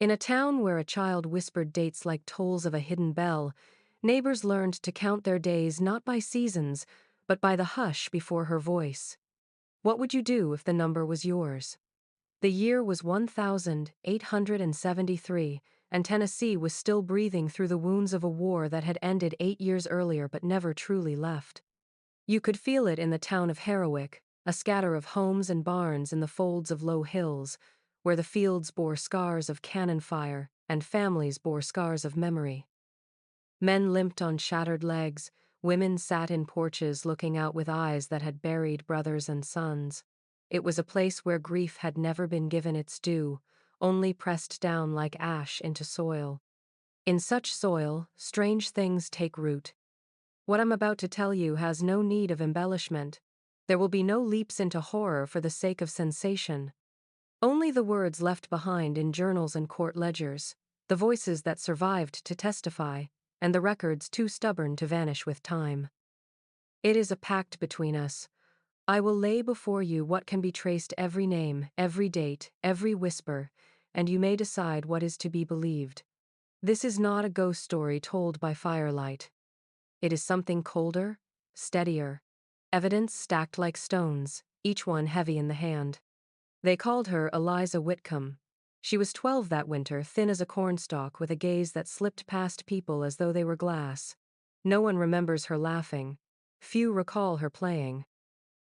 In a town where a child whispered dates like tolls of a hidden bell, neighbors learned to count their days not by seasons, but by the hush before her voice. What would you do if the number was yours? The year was 1873, and Tennessee was still breathing through the wounds of a war that had ended 8 years earlier but never truly left. You could feel it in the town of Harrowick, a scatter of homes and barns in the folds of low hills, where the fields bore scars of cannon fire and families bore scars of memory. Men limped on shattered legs, women sat in porches looking out with eyes that had buried brothers and sons. It was a place where grief had never been given its due, only pressed down like ash into soil. In such soil, strange things take root. What I'm about to tell you has no need of embellishment. There will be no leaps into horror for the sake of sensation. Only the words left behind in journals and court ledgers, the voices that survived to testify, and the records too stubborn to vanish with time. It is a pact between us. I will lay before you what can be traced, every name, every date, every whisper, and you may decide what is to be believed. This is not a ghost story told by firelight. It is something colder, steadier, evidence stacked like stones, each one heavy in the hand. They called her Eliza Whitcomb. She was 12 that winter, thin as a cornstalk, with a gaze that slipped past people as though they were glass. No one remembers her laughing. Few recall her playing.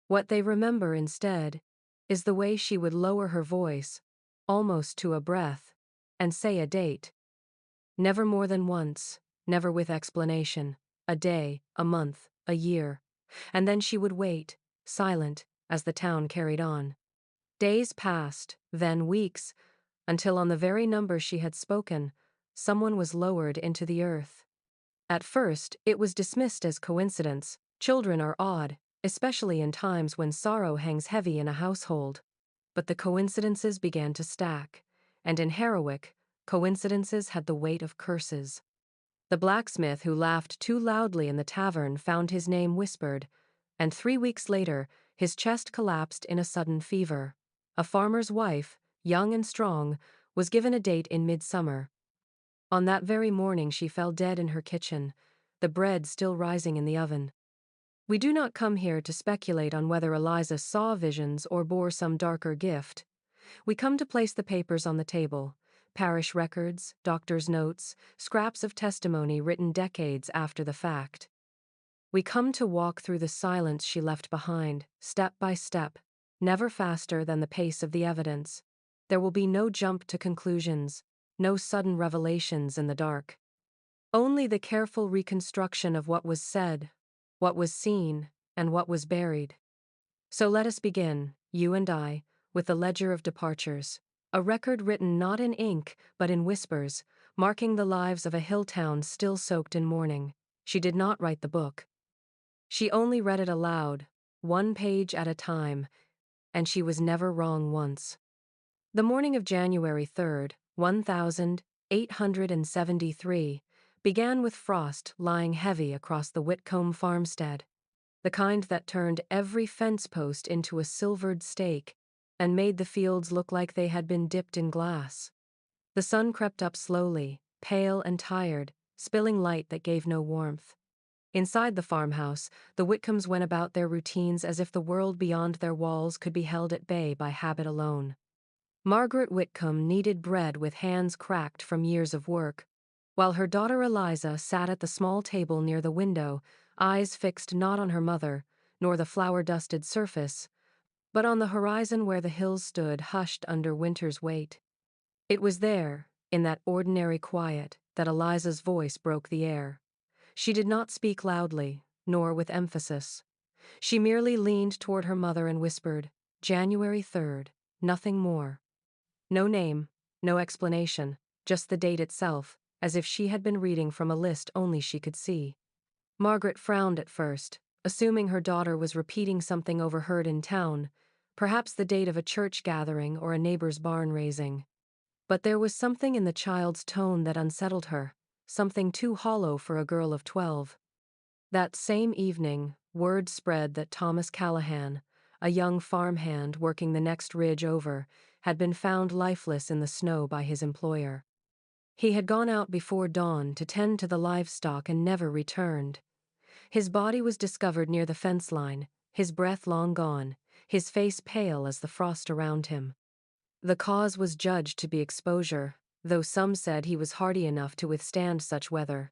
What they remember instead is the way she would lower her voice, almost to a breath, and say a date. Never more than once, never with explanation. A day, a month, a year. And then she would wait, silent, as the town carried on. Days passed, then weeks, until on the very number she had spoken, someone was lowered into the earth. At first, it was dismissed as coincidence. Children are odd, especially in times when sorrow hangs heavy in a household. But the coincidences began to stack, and in Harrowick, coincidences had the weight of curses. The blacksmith who laughed too loudly in the tavern found his name whispered, and 3 weeks later, his chest collapsed in a sudden fever. A farmer's wife, young and strong, was given a date in midsummer. On that very morning she fell dead in her kitchen, the bread still rising in the oven. We do not come here to speculate on whether Eliza saw visions or bore some darker gift. We come to place the papers on the table: parish records, doctor's notes, scraps of testimony written decades after the fact. We come to walk through the silence she left behind, step by step, never faster than the pace of the evidence. There will be no jump to conclusions, no sudden revelations in the dark. Only the careful reconstruction of what was said, what was seen, and what was buried. So let us begin, you and I, with the ledger of departures, a record written not in ink but in whispers, marking the lives of a hill town still soaked in mourning. She did not write the book. She only read it aloud, one page at a time, and she was never wrong once. The morning of January 3rd, 1873, began with frost lying heavy across the Whitcomb farmstead, the kind that turned every fence post into a silvered stake and made the fields look like they had been dipped in glass. The sun crept up slowly, pale and tired, spilling light that gave no warmth. Inside the farmhouse, the Whitcombs went about their routines as if the world beyond their walls could be held at bay by habit alone. Margaret Whitcomb kneaded bread with hands cracked from years of work, while her daughter Eliza sat at the small table near the window, eyes fixed not on her mother, nor the flour-dusted surface, but on the horizon where the hills stood hushed under winter's weight. It was there, in that ordinary quiet, that Eliza's voice broke the air. She did not speak loudly, nor with emphasis. She merely leaned toward her mother and whispered, "January 3rd, nothing more." No name, no explanation, just the date itself, as if she had been reading from a list only she could see. Margaret frowned at first, assuming her daughter was repeating something overheard in town, perhaps the date of a church gathering or a neighbor's barn raising. But there was something in the child's tone that unsettled her, something too hollow for a girl of 12. That same evening, word spread that Thomas Callahan, a young farmhand working the next ridge over, had been found lifeless in the snow by his employer. He had gone out before dawn to tend to the livestock and never returned. His body was discovered near the fence line, his breath long gone, his face pale as the frost around him. The cause was judged to be exposure, though some said he was hardy enough to withstand such weather.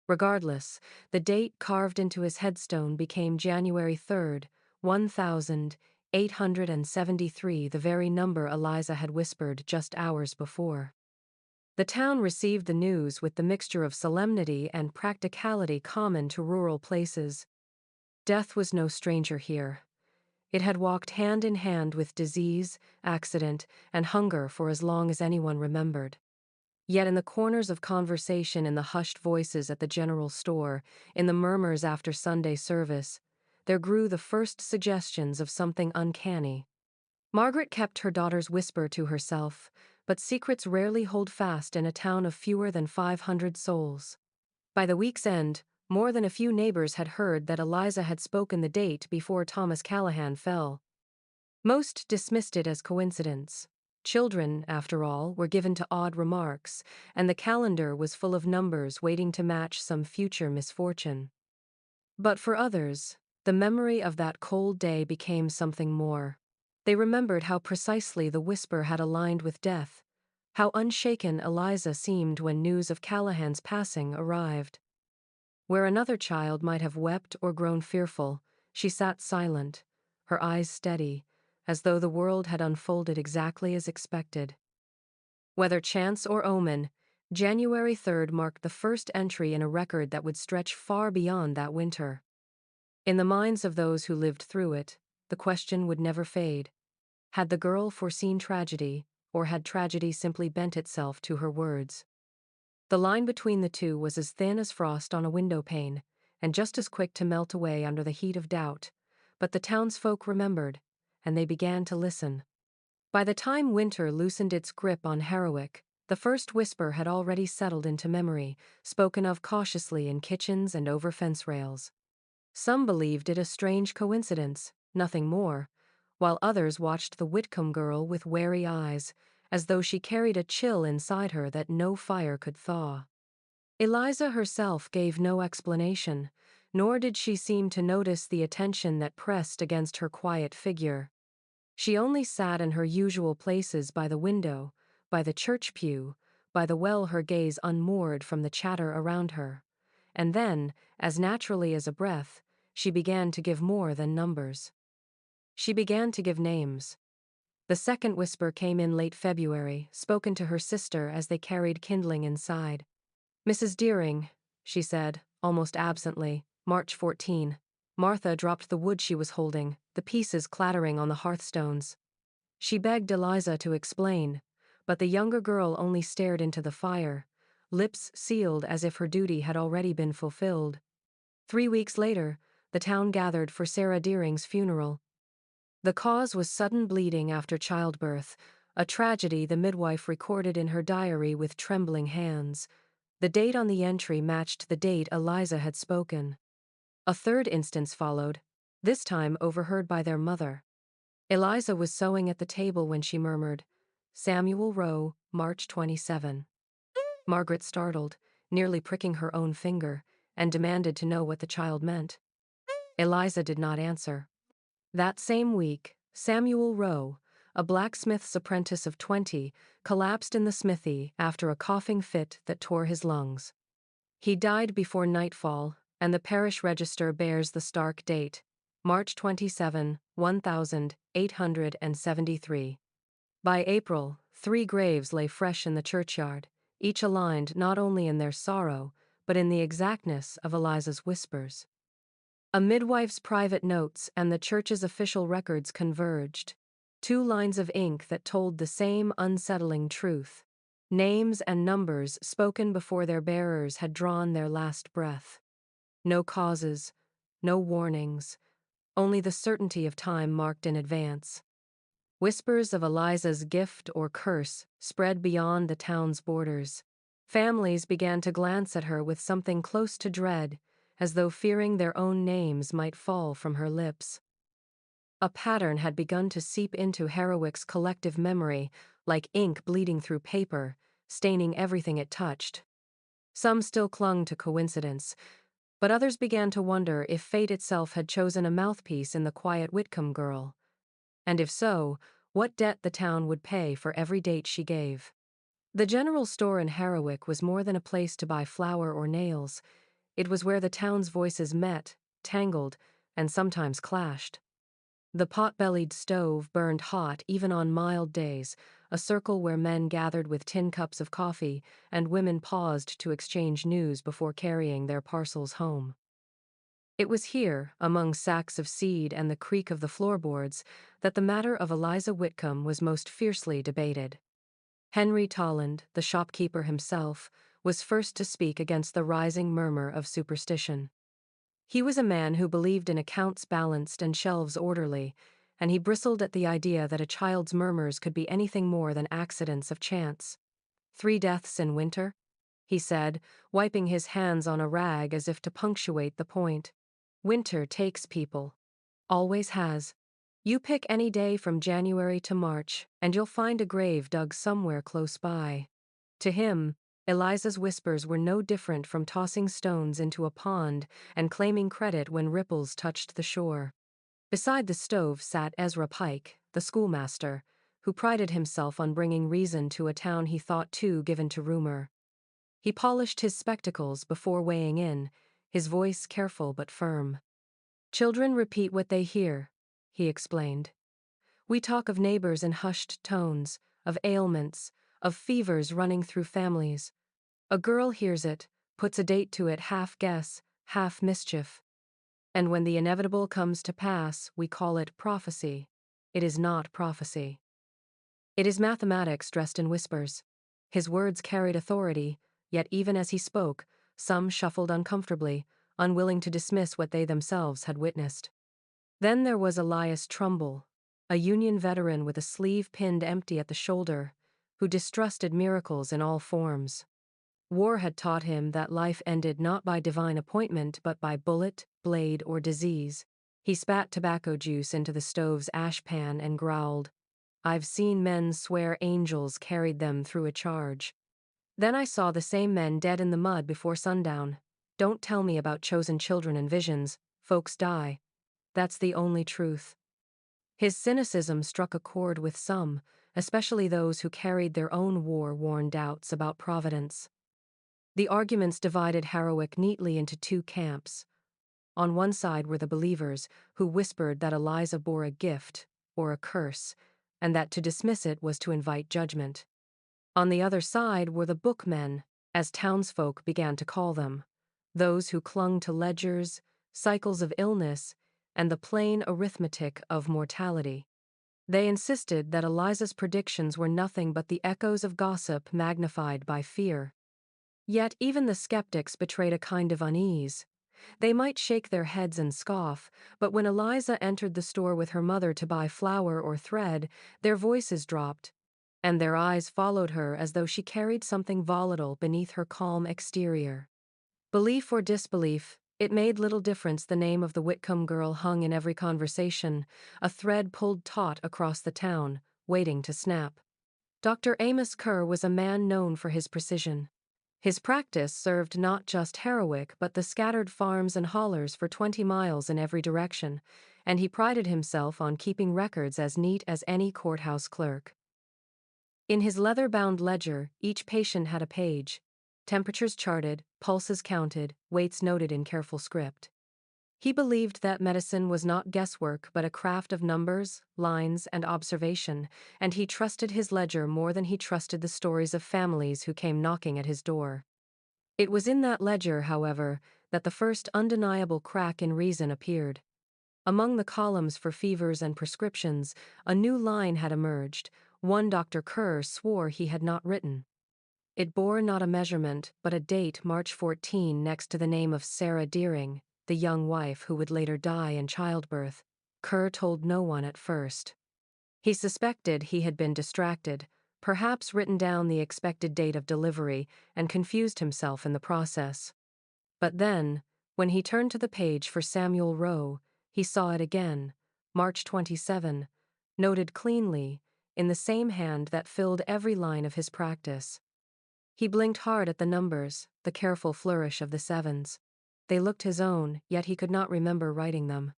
Regardless, the date carved into his headstone became January 3rd, 1873, the very number Eliza had whispered just hours before. The town received the news with the mixture of solemnity and practicality common to rural places. Death was no stranger here. It had walked hand in hand with disease, accident, and hunger for as long as anyone remembered. Yet in the corners of conversation, in the hushed voices at the general store, in the murmurs after Sunday service, there grew the first suggestions of something uncanny. Margaret kept her daughter's whisper to herself, but secrets rarely hold fast in a town of fewer than 500 souls. By the week's end, more than a few neighbors had heard that Eliza had spoken the date before Thomas Callahan fell. Most dismissed it as coincidence. Children, after all, were given to odd remarks, and the calendar was full of numbers waiting to match some future misfortune. But for others, the memory of that cold day became something more. They remembered how precisely the whisper had aligned with death, how unshaken Eliza seemed when news of Callahan's passing arrived. Where another child might have wept or grown fearful, she sat silent, her eyes steady, as though the world had unfolded exactly as expected. Whether chance or omen, January 3rd marked the first entry in a record that would stretch far beyond that winter. In the minds of those who lived through it, the question would never fade. Had the girl foreseen tragedy, or had tragedy simply bent itself to her words? The line between the two was as thin as frost on a window pane, and just as quick to melt away under the heat of doubt. But the townsfolk remembered, and they began to listen. By the time winter loosened its grip on Harrowick, the first whisper had already settled into memory, spoken of cautiously in kitchens and over fence rails. Some believed it a strange coincidence, nothing more, while others watched the Whitcomb girl with wary eyes, as though she carried a chill inside her that no fire could thaw. Eliza herself gave no explanation, nor did she seem to notice the attention that pressed against her quiet figure. She only sat in her usual places by the window, by the church pew, by the well, her gaze unmoored from the chatter around her. And then, as naturally as a breath, she began to give more than numbers. She began to give names. The second whisper came in late February, spoken to her sister as they carried kindling inside. "Mrs. Deering," she said, almost absently, March 14. Martha dropped the wood she was holding, the pieces clattering on the hearthstones. She begged Eliza to explain, but the younger girl only stared into the fire, lips sealed as if her duty had already been fulfilled. 3 weeks later, the town gathered for Sarah Deering's funeral. The cause was sudden bleeding after childbirth, a tragedy the midwife recorded in her diary with trembling hands. The date on the entry matched the date Eliza had spoken. A third instance followed, this time overheard by their mother. Eliza was sewing at the table when she murmured, "Samuel Rowe, March 27." Margaret startled, nearly pricking her own finger, and demanded to know what the child meant. Eliza did not answer. That same week, Samuel Rowe, a blacksmith's apprentice of 20, collapsed in the smithy after a coughing fit that tore his lungs. He died before nightfall, and the parish register bears the stark date, March 27, 1873. By April, 3 graves lay fresh in the churchyard, each aligned not only in their sorrow, but in the exactness of Eliza's whispers. A midwife's private notes and the church's official records converged. 2 lines of ink that told the same unsettling truth. Names and numbers spoken before their bearers had drawn their last breath. No causes, no warnings, only the certainty of time marked in advance. Whispers of Eliza's gift or curse spread beyond the town's borders. Families began to glance at her with something close to dread, as though fearing their own names might fall from her lips. A pattern had begun to seep into Herwick's collective memory, like ink bleeding through paper, staining everything it touched. Some still clung to coincidence, but others began to wonder if fate itself had chosen a mouthpiece in the quiet Whitcomb girl. And if so, what debt the town would pay for every date she gave. The general store in Herwick was more than a place to buy flour or nails. It was where the town's voices met, tangled, and sometimes clashed. The pot-bellied stove burned hot even on mild days, a circle where men gathered with tin cups of coffee and women paused to exchange news before carrying their parcels home. It was here, among sacks of seed and the creak of the floorboards, that the matter of Eliza Whitcomb was most fiercely debated. Henry Tolland, the shopkeeper himself, was first to speak against the rising murmur of superstition. He was a man who believed in accounts balanced and shelves orderly, and he bristled at the idea that a child's murmurs could be anything more than accidents of chance. 3 deaths in winter? He said, wiping his hands on a rag as if to punctuate the point. Winter takes people. Always has. You pick any day from January to March, and you'll find a grave dug somewhere close by. To him, Eliza's whispers were no different from tossing stones into a pond and claiming credit when ripples touched the shore. Beside the stove sat Ezra Pike, the schoolmaster, who prided himself on bringing reason to a town he thought too given to rumor. He polished his spectacles before weighing in, his voice careful but firm. "Children repeat what they hear," he explained. "We talk of neighbors in hushed tones, of ailments, of fevers running through families. A girl hears it, puts a date to it, half guess, half mischief. And when the inevitable comes to pass, we call it prophecy. It is not prophecy. It is mathematics dressed in whispers." His words carried authority, yet even as he spoke, some shuffled uncomfortably, unwilling to dismiss what they themselves had witnessed. Then there was Elias Trumbull, a Union veteran with a sleeve pinned empty at the shoulder, who distrusted miracles in all forms. War had taught him that life ended not by divine appointment but by bullet, blade, or disease. He spat tobacco juice into the stove's ashpan and growled, "I've seen men swear angels carried them through a charge. Then I saw the same men dead in the mud before sundown. Don't tell me about chosen children and visions. Folks die. That's the only truth." His cynicism struck a chord with some, especially those who carried their own war-worn doubts about providence. The arguments divided Herwick neatly into 2 camps. On one side were the believers, who whispered that Eliza bore a gift, or a curse, and that to dismiss it was to invite judgment. On the other side were the bookmen, as townsfolk began to call them, those who clung to ledgers, cycles of illness, and the plain arithmetic of mortality. They insisted that Eliza's predictions were nothing but the echoes of gossip magnified by fear. Yet even the skeptics betrayed a kind of unease. They might shake their heads and scoff, but when Eliza entered the store with her mother to buy flour or thread, their voices dropped, and their eyes followed her as though she carried something volatile beneath her calm exterior. Belief or disbelief, it made little difference. The name of the Whitcomb girl hung in every conversation, a thread pulled taut across the town, waiting to snap. Dr. Amos Kerr was a man known for his precision. His practice served not just Herwick but the scattered farms and hollers for 20 miles in every direction, and he prided himself on keeping records as neat as any courthouse clerk. In his leather-bound ledger, each patient had a page, temperatures charted, pulses counted, weights noted in careful script. He believed that medicine was not guesswork but a craft of numbers, lines, and observation, and he trusted his ledger more than he trusted the stories of families who came knocking at his door. It was in that ledger, however, that the first undeniable crack in reason appeared. Among the columns for fevers and prescriptions, a new line had emerged, one Dr. Kerr swore he had not written. It bore not a measurement, but a date, March 14, next to the name of Sarah Deering, the young wife who would later die in childbirth. Kerr told no one at first. He suspected he had been distracted, perhaps written down the expected date of delivery, and confused himself in the process. But then, when he turned to the page for Samuel Rowe, he saw it again, March 27, noted cleanly, in the same hand that filled every line of his practice. He blinked hard at the numbers, the careful flourish of the sevens. They looked his own, yet he could not remember writing them.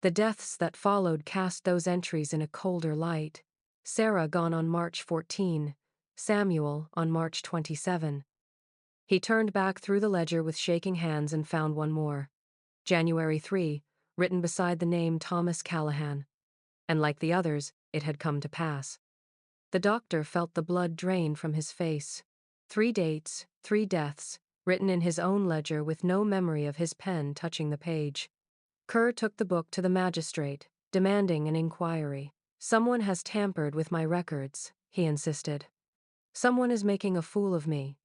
The deaths that followed cast those entries in a colder light. Sarah gone on March 14, Samuel on March 27. He turned back through the ledger with shaking hands and found one more. January 3, written beside the name Thomas Callahan. And like the others, it had come to pass. The doctor felt the blood drain from his face. 3 dates, 3 deaths, written in his own ledger with no memory of his pen touching the page. Kerr took the book to the magistrate, demanding an inquiry. "Someone has tampered with my records," he insisted. "Someone is making a fool of me."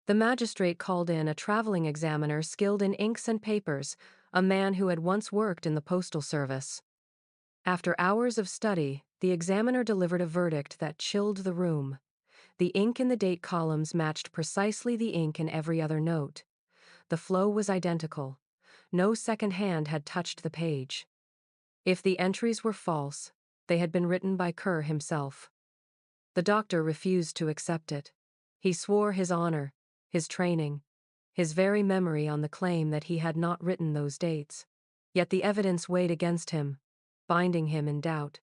The magistrate called in a traveling examiner skilled in inks and papers, a man who had once worked in the postal service. After hours of study, the examiner delivered a verdict that chilled the room. The ink in the date columns matched precisely the ink in every other note. The flow was identical. No second hand had touched the page. If the entries were false, they had been written by Kerr himself. The doctor refused to accept it. He swore his honor, his training, his very memory on the claim that he had not written those dates. Yet the evidence weighed against him, binding him in doubt.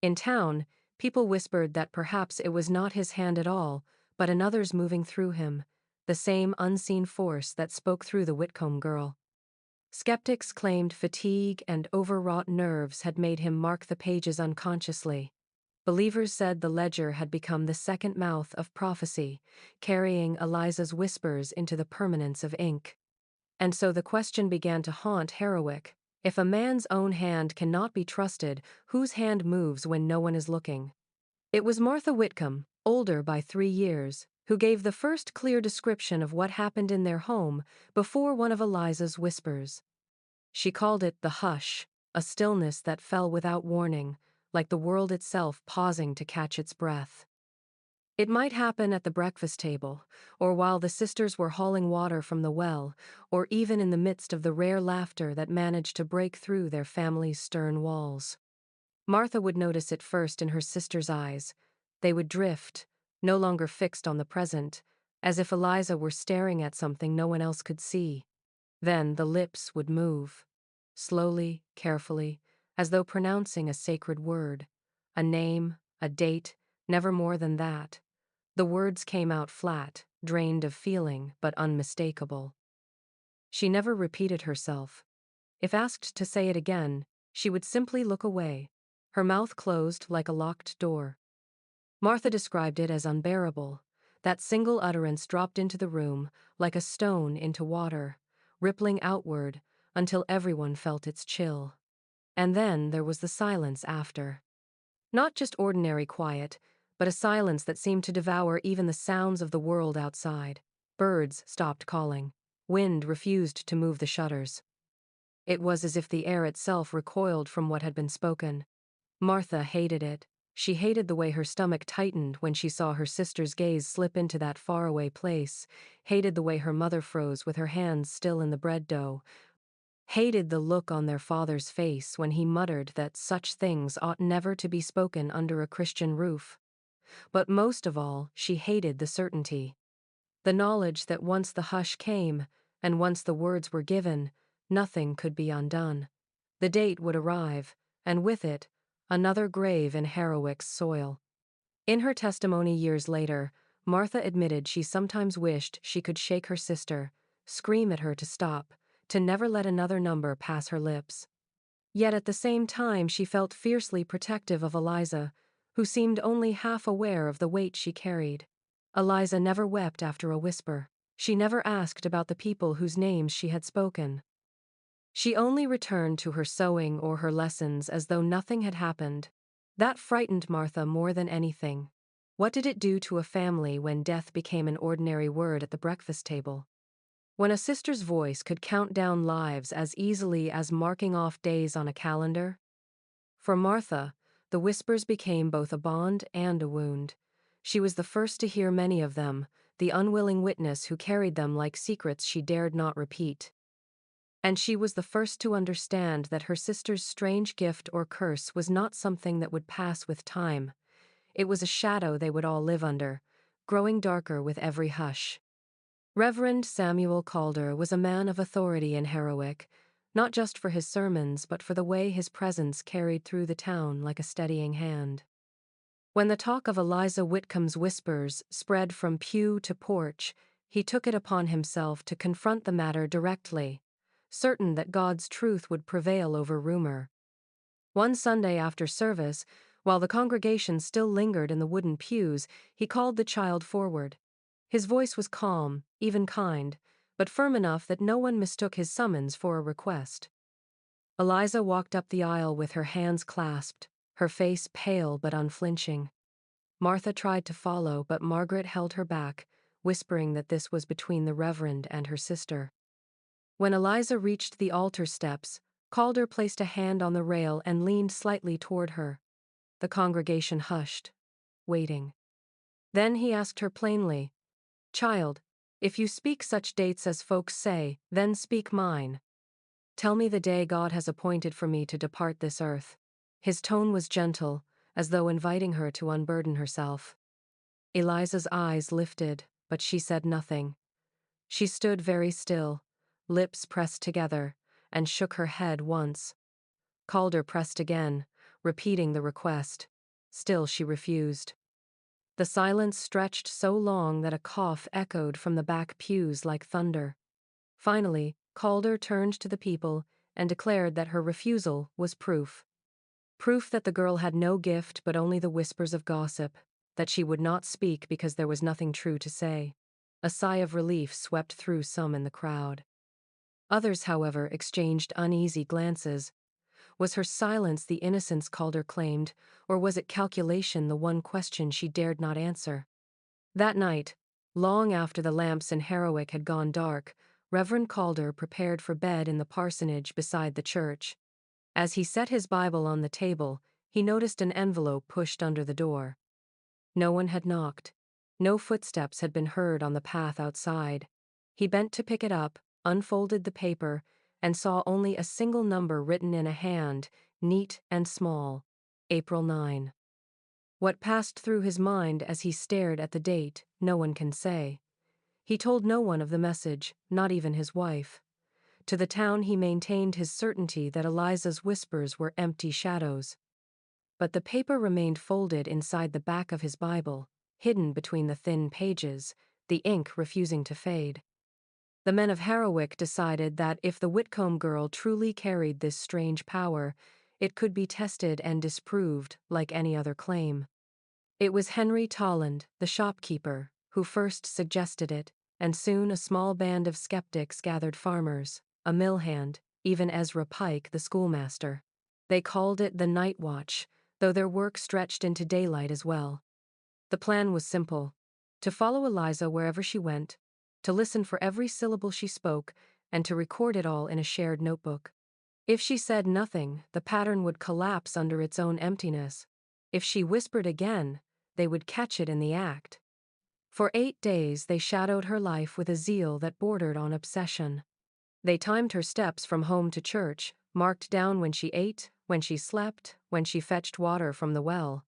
In town, people whispered that perhaps it was not his hand at all, but another's moving through him, the same unseen force that spoke through the Whitcomb girl. Skeptics claimed fatigue and overwrought nerves had made him mark the pages unconsciously. Believers said the ledger had become the second mouth of prophecy, carrying Eliza's whispers into the permanence of ink. And so the question began to haunt Herrick. If a man's own hand cannot be trusted, whose hand moves when no one is looking? It was Martha Whitcomb, older by 3 years, who gave the first clear description of what happened in their home before one of Eliza's whispers. She called it the hush, a stillness that fell without warning, like the world itself pausing to catch its breath. It might happen at the breakfast table, or while the sisters were hauling water from the well, or even in the midst of the rare laughter that managed to break through their family's stern walls. Martha would notice it first in her sister's eyes. They would drift, no longer fixed on the present, as if Eliza were staring at something no one else could see. Then the lips would move, slowly, carefully, as though pronouncing a sacred word. A name, a date, never more than that. The words came out flat, drained of feeling, but unmistakable. She never repeated herself. If asked to say it again, she would simply look away, her mouth closed like a locked door. Martha described it as unbearable. That single utterance dropped into the room, like a stone into water, rippling outward until everyone felt its chill. And then there was the silence after. Not just ordinary quiet, but a silence that seemed to devour even the sounds of the world outside. Birds stopped calling. Wind refused to move the shutters. It was as if the air itself recoiled from what had been spoken. Martha hated it. She hated the way her stomach tightened when she saw her sister's gaze slip into that faraway place, hated the way her mother froze with her hands still in the bread dough, hated the look on their father's face when he muttered that such things ought never to be spoken under a Christian roof. But most of all, she hated the certainty. The knowledge that once the hush came, and once the words were given, nothing could be undone. The date would arrive, and with it, another grave in Herrick's soil. In her testimony years later, Martha admitted she sometimes wished she could shake her sister, scream at her to stop, to never let another number pass her lips. Yet at the same time she felt fiercely protective of Eliza, who seemed only half aware of the weight she carried. Eliza never wept after a whisper. She never asked about the people whose names she had spoken. She only returned to her sewing or her lessons as though nothing had happened. That frightened Martha more than anything. What did it do to a family when death became an ordinary word at the breakfast table? When a sister's voice could count down lives as easily as marking off days on a calendar? For Martha, the whispers became both a bond and a wound. She was the first to hear many of them, the unwilling witness who carried them like secrets she dared not repeat. And she was the first to understand that her sister's strange gift or curse was not something that would pass with time. It was a shadow they would all live under, growing darker with every hush. Reverend Samuel Calder was a man of authority in Harrowick, not just for his sermons but for the way his presence carried through the town like a steadying hand. When the talk of Eliza Whitcomb's whispers spread from pew to porch, he took it upon himself to confront the matter directly, certain that God's truth would prevail over rumor. One Sunday after service, while the congregation still lingered in the wooden pews, he called the child forward. His voice was calm, even kind, but firm enough that no one mistook his summons for a request. Eliza walked up the aisle with her hands clasped, her face pale but unflinching. Martha tried to follow, but Margaret held her back, whispering that this was between the Reverend and her sister. When Eliza reached the altar steps, Calder placed a hand on the rail and leaned slightly toward her. The congregation hushed, waiting. Then he asked her plainly, "Child, if you speak such dates as folks say, then speak mine. Tell me the day God has appointed for me to depart this earth." His tone was gentle, as though inviting her to unburden herself. Eliza's eyes lifted, but she said nothing. She stood very still, lips pressed together, and shook her head once. Calder pressed again, repeating the request. Still she refused. The silence stretched so long that a cough echoed from the back pews like thunder. Finally, Calder turned to the people and declared that her refusal was proof. Proof that the girl had no gift but only the whispers of gossip, that she would not speak because there was nothing true to say. A sigh of relief swept through some in the crowd. Others, however, exchanged uneasy glances. Was her silence the innocence Calder claimed, or was it calculation, the one question she dared not answer? That night, long after the lamps in Harrowick had gone dark, Reverend Calder prepared for bed in the parsonage beside the church. As he set his Bible on the table, he noticed an envelope pushed under the door. No one had knocked. No footsteps had been heard on the path outside. He bent to pick it up, unfolded the paper, and saw only a single number written in a hand, neat and small: April 9. What passed through his mind as he stared at the date, no one can say. He told no one of the message, not even his wife. To the town he maintained his certainty that Eliza's whispers were empty shadows. But the paper remained folded inside the back of his Bible, hidden between the thin pages, the ink refusing to fade. The men of Harrowick decided that if the Whitcomb girl truly carried this strange power, it could be tested and disproved like any other claim. It was Henry Tolland, the shopkeeper, who first suggested it, and soon a small band of skeptics gathered: farmers, a mill hand, even Ezra Pike, the schoolmaster. They called it the Night Watch, though their work stretched into daylight as well. The plan was simple: to follow Eliza wherever she went, to listen for every syllable she spoke, and to record it all in a shared notebook. If she said nothing, the pattern would collapse under its own emptiness. If she whispered again, they would catch it in the act. For 8 days they shadowed her life with a zeal that bordered on obsession. They timed her steps from home to church, marked down when she ate, when she slept, when she fetched water from the well.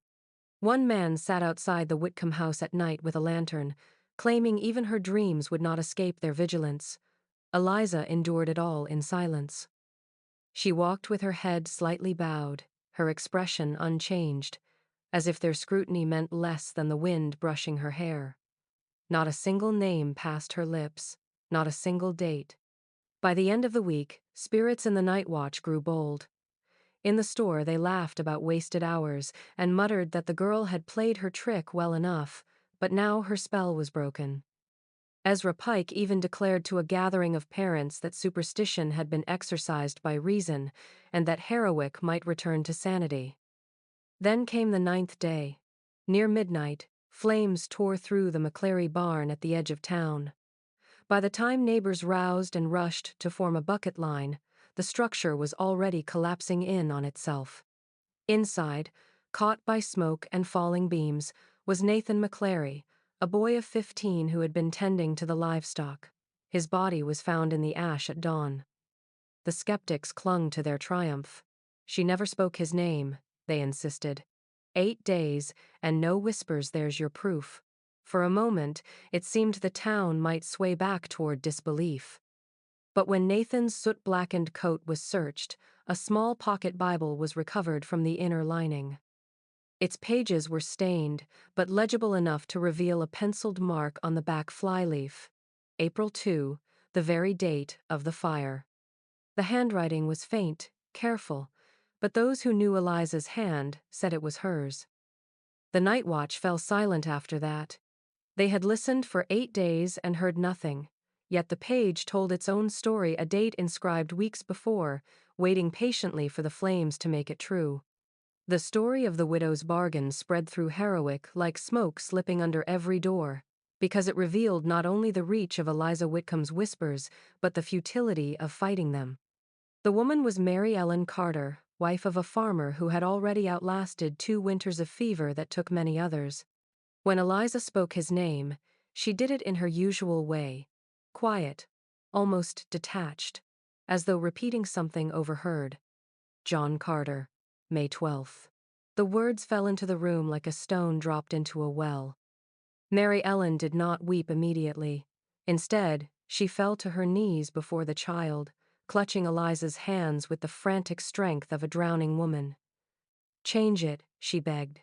One man sat outside the Whitcomb house at night with a lantern, claiming even her dreams would not escape their vigilance. Eliza endured it all in silence. She walked with her head slightly bowed, her expression unchanged, as if their scrutiny meant less than the wind brushing her hair. Not a single name passed her lips, not a single date. By the end of the week, spirits in the night watch grew bold. In the store they laughed about wasted hours and muttered that the girl had played her trick well enough, but now her spell was broken. Ezra Pike even declared to a gathering of parents that superstition had been exorcised by reason, and that Harrowick might return to sanity. Then came the 9th day. Near midnight, flames tore through the McClary barn at the edge of town. By the time neighbors roused and rushed to form a bucket line, the structure was already collapsing in on itself. Inside, caught by smoke and falling beams, was Nathan McClary, a boy of 15 who had been tending to the livestock. His body was found in the ash at dawn. The skeptics clung to their triumph. She never spoke his name, they insisted. 8 days, and no whispers, there's your proof. For a moment, it seemed the town might sway back toward disbelief. But when Nathan's soot-blackened coat was searched, a small pocket Bible was recovered from the inner lining. Its pages were stained, but legible enough to reveal a penciled mark on the back flyleaf. April 2, the very date of the fire. The handwriting was faint, careful, but those who knew Eliza's hand said it was hers. The night watch fell silent after that. They had listened for 8 days and heard nothing, yet the page told its own story, a date inscribed weeks before, waiting patiently for the flames to make it true. The story of the widow's bargain spread through Harrowick like smoke slipping under every door, because it revealed not only the reach of Eliza Whitcomb's whispers, but the futility of fighting them. The woman was Mary Ellen Carter, wife of a farmer who had already outlasted 2 winters of fever that took many others. When Eliza spoke his name, she did it in her usual way, quiet, almost detached, as though repeating something overheard. John Carter, May 12th. The words fell into the room like a stone dropped into a well. Mary Ellen did not weep immediately. Instead, she fell to her knees before the child, clutching Eliza's hands with the frantic strength of a drowning woman. "Change it," she begged.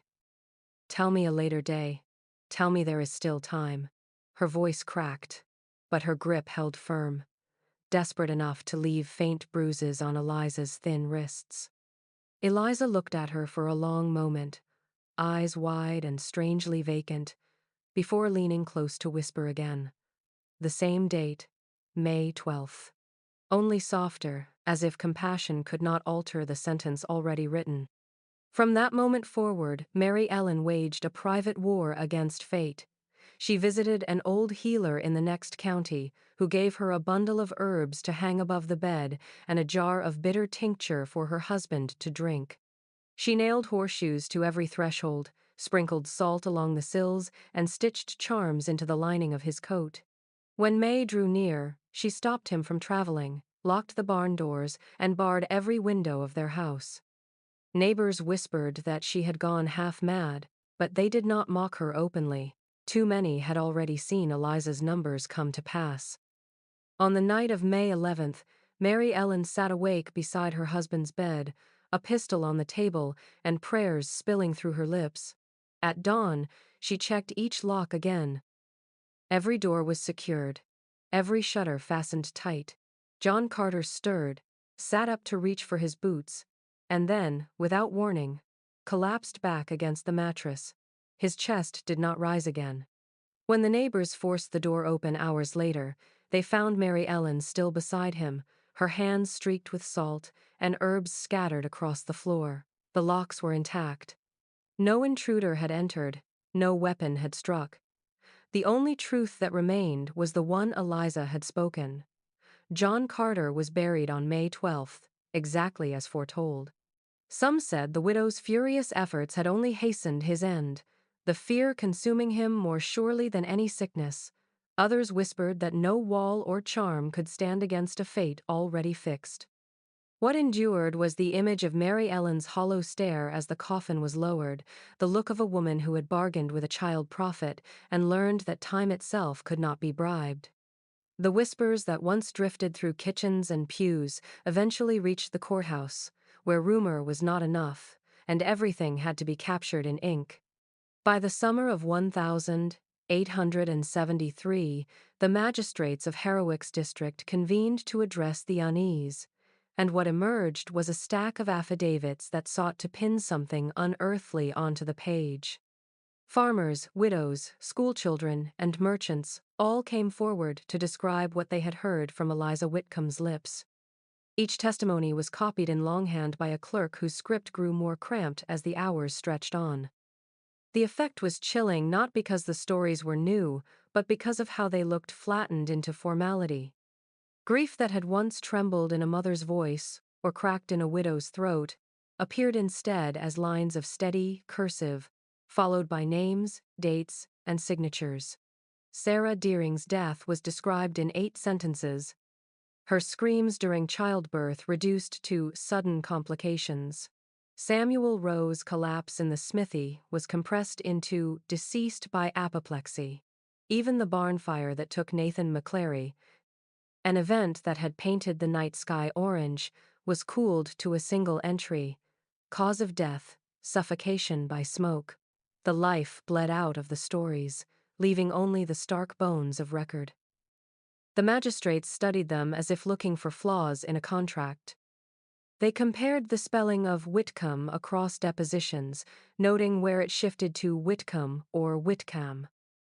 "Tell me a later day. Tell me there is still time." Her voice cracked, but her grip held firm, desperate enough to leave faint bruises on Eliza's thin wrists. Eliza looked at her for a long moment, eyes wide and strangely vacant, before leaning close to whisper again. The same date, May 12th. Only softer, as if compassion could not alter the sentence already written. From that moment forward, Mary Ellen waged a private war against fate. She visited an old healer in the next county, who gave her a bundle of herbs to hang above the bed and a jar of bitter tincture for her husband to drink. She nailed horseshoes to every threshold, sprinkled salt along the sills, and stitched charms into the lining of his coat. When May drew near, she stopped him from traveling, locked the barn doors, and barred every window of their house. Neighbors whispered that she had gone half mad, but they did not mock her openly. Too many had already seen Eliza's numbers come to pass. On the night of May 11th, Mary Ellen sat awake beside her husband's bed, a pistol on the table and prayers spilling through her lips. At dawn, she checked each lock again. Every door was secured, every shutter fastened tight. John Carter stirred, sat up to reach for his boots, and then, without warning, collapsed back against the mattress. His chest did not rise again. When the neighbors forced the door open hours later, they found Mary Ellen still beside him, her hands streaked with salt and herbs scattered across the floor. The locks were intact. No intruder had entered, no weapon had struck. The only truth that remained was the one Eliza had spoken. John Carter was buried on May 12th, exactly as foretold. Some said the widow's furious efforts had only hastened his end, the fear consuming him more surely than any sickness. Others whispered that no wall or charm could stand against a fate already fixed. What endured was the image of Mary Ellen's hollow stare as the coffin was lowered, the look of a woman who had bargained with a child prophet and learned that time itself could not be bribed. The whispers that once drifted through kitchens and pews eventually reached the courthouse, where rumor was not enough, and everything had to be captured in ink. By the summer of 1873, the magistrates of Harrowick's district convened to address the unease, and what emerged was a stack of affidavits that sought to pin something unearthly onto the page. Farmers, widows, schoolchildren, and merchants all came forward to describe what they had heard from Eliza Whitcomb's lips. Each testimony was copied in longhand by a clerk whose script grew more cramped as the hours stretched on. The effect was chilling not because the stories were new, but because of how they looked flattened into formality. Grief that had once trembled in a mother's voice, or cracked in a widow's throat, appeared instead as lines of steady, cursive, followed by names, dates, and signatures. Sarah Deering's death was described in 8 sentences. her screams during childbirth reduced to sudden complications. Samuel Rowe's collapse in the smithy was compressed into deceased by apoplexy. Even the barn fire that took Nathan McClary, an event that had painted the night sky orange, was cooled to a single entry: cause of death, suffocation by smoke. The life bled out of the stories, leaving only the stark bones of record. The magistrates studied them as if looking for flaws in a contract. They compared the spelling of Whitcomb across depositions, noting where it shifted to Whitcomb or Whitcam.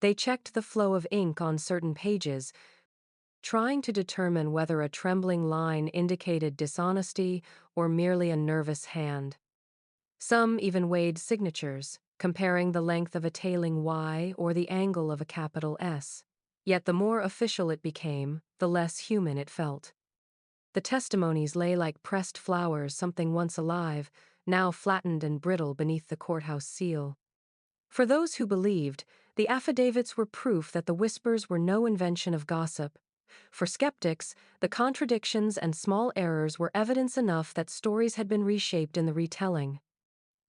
They checked the flow of ink on certain pages, trying to determine whether a trembling line indicated dishonesty or merely a nervous hand. Some even weighed signatures, comparing the length of a tailing Y or the angle of a capital S. Yet the more official it became, the less human it felt. The testimonies lay like pressed flowers, something once alive, now flattened and brittle beneath the courthouse seal. For those who believed, the affidavits were proof that the whispers were no invention of gossip. For skeptics, the contradictions and small errors were evidence enough that stories had been reshaped in the retelling.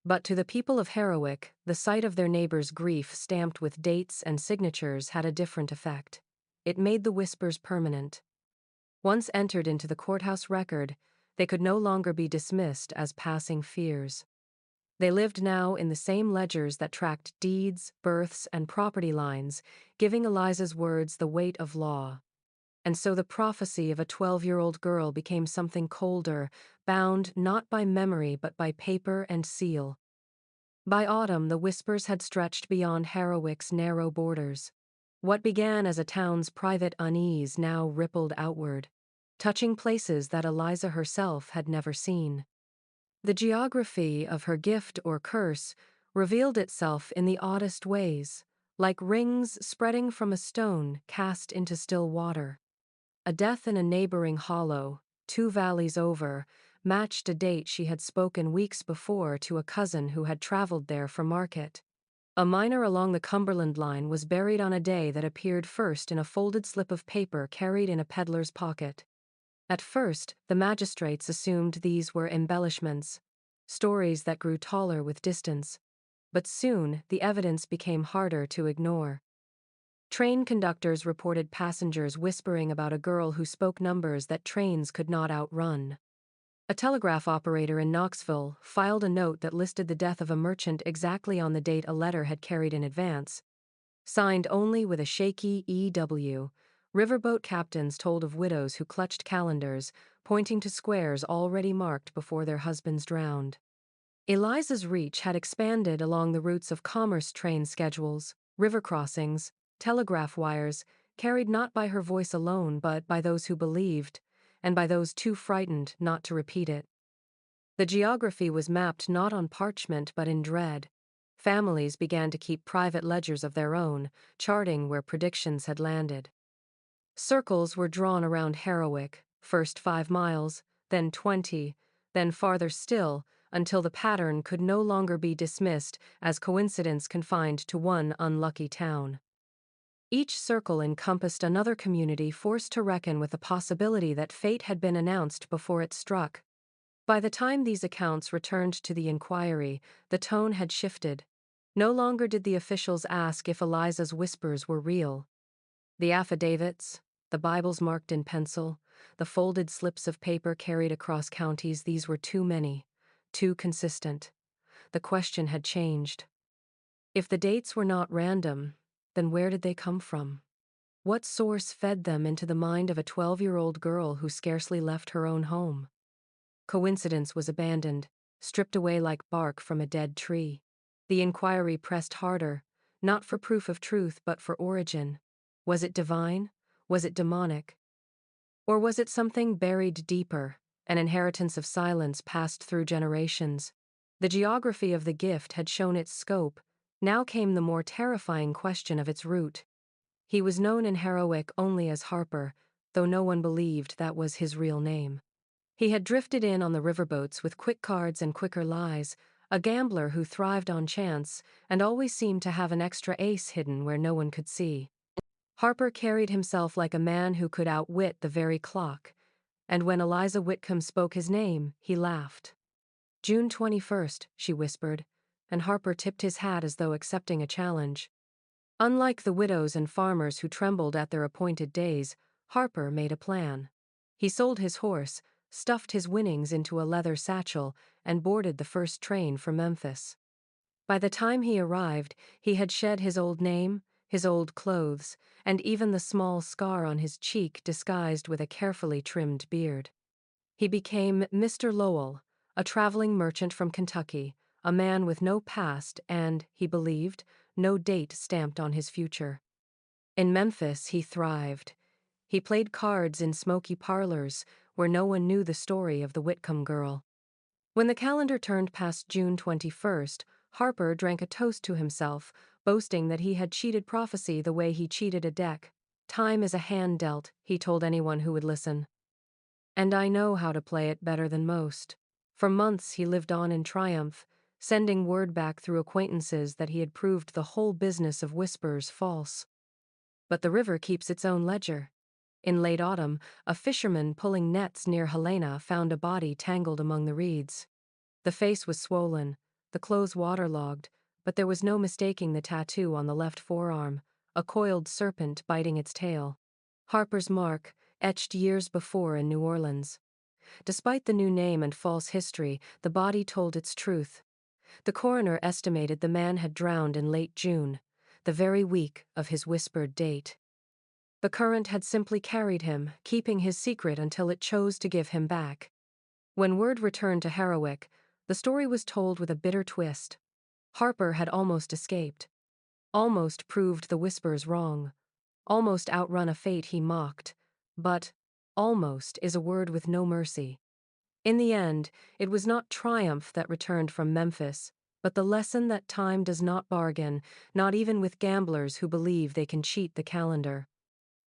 But to the people of Harrowick, the sight of their neighbor's grief stamped with dates and signatures had a different effect. It made the whispers permanent. Once entered into the courthouse record, they could no longer be dismissed as passing fears. They lived now in the same ledgers that tracked deeds, births, and property lines, giving Eliza's words the weight of law. And so the prophecy of a 12-year-old girl became something colder, bound not by memory but by paper and seal. By autumn, the whispers had stretched beyond Harrowick's narrow borders. What began as a town's private unease now rippled outward, touching places that Eliza herself had never seen. The geography of her gift or curse revealed itself in the oddest ways, like rings spreading from a stone cast into still water. A death in a neighboring hollow, 2 valleys over, matched a date she had spoken weeks before to a cousin who had traveled there for market. A miner along the Cumberland line was buried on a day that appeared first in a folded slip of paper carried in a peddler's pocket. At first, the magistrates assumed these were embellishments, stories that grew taller with distance. But soon, the evidence became harder to ignore. Train conductors reported passengers whispering about a girl who spoke numbers that trains could not outrun. A telegraph operator in Knoxville filed a note that listed the death of a merchant exactly on the date a letter had carried in advance. Signed only with a shaky EW, riverboat captains told of widows who clutched calendars, pointing to squares already marked before their husbands drowned. Eliza's reach had expanded along the routes of commerce train schedules, river crossings, telegraph wires, carried not by her voice alone but by those who believed, and by those too frightened not to repeat it. The geography was mapped not on parchment but in dread. Families began to keep private ledgers of their own, charting where predictions had landed. Circles were drawn around Harrowick, first 5 miles, then 20, then farther still, until the pattern could no longer be dismissed as coincidence confined to one unlucky town. Each circle encompassed another community forced to reckon with the possibility that fate had been announced before it struck. By the time these accounts returned to the inquiry, the tone had shifted. No longer did the officials ask if Eliza's whispers were real. The affidavits, the Bibles marked in pencil, the folded slips of paper carried across counties, these were too many, too consistent. The question had changed. If the dates were not random, then where did they come from? What source fed them into the mind of a 12-year-old girl who scarcely left her own home? Coincidence was abandoned, stripped away like bark from a dead tree. The inquiry pressed harder, not for proof of truth but for origin. Was it divine? Was it demonic? Or was it something buried deeper, an inheritance of silence passed through generations? The geography of the gift had shown its scope. Now came the more terrifying question of its root. He was known in Harrowick only as Harper, though no one believed that was his real name. He had drifted in on the riverboats with quick cards and quicker lies, a gambler who thrived on chance and always seemed to have an extra ace hidden where no one could see. Harper carried himself like a man who could outwit the very clock, and when Eliza Whitcomb spoke his name, he laughed. "June 21st, she whispered, and Harper tipped his hat as though accepting a challenge. Unlike the widows and farmers who trembled at their appointed days, Harper made a plan. He sold his horse, stuffed his winnings into a leather satchel, and boarded the first train for Memphis. By the time he arrived, he had shed his old name, his old clothes, and even the small scar on his cheek disguised with a carefully trimmed beard. He became Mr. Lowell, a traveling merchant from Kentucky, a man with no past and, he believed, no date stamped on his future. In Memphis, he thrived. He played cards in smoky parlors where no one knew the story of the Whitcomb girl. When the calendar turned past June 21st, Harper drank a toast to himself, boasting that he had cheated prophecy the way he cheated a deck. "Time is a hand dealt," he told anyone who would listen. "And I know how to play it better than most." For months he lived on in triumph, sending word back through acquaintances that he had proved the whole business of whispers false. But the river keeps its own ledger. In late autumn, a fisherman pulling nets near Helena found a body tangled among the reeds. The face was swollen, the clothes waterlogged, but there was no mistaking the tattoo on the left forearm, a coiled serpent biting its tail. Harper's mark, etched years before in New Orleans. Despite the new name and false history, the body told its truth. The coroner estimated the man had drowned in late June, the very week of his whispered date. The current had simply carried him, keeping his secret until it chose to give him back. When word returned to Harrowick, the story was told with a bitter twist. Harper had almost escaped, almost proved the whispers wrong, almost outrun a fate he mocked. But almost is a word with no mercy. In the end, it was not triumph that returned from Memphis, but the lesson that time does not bargain, not even with gamblers who believe they can cheat the calendar.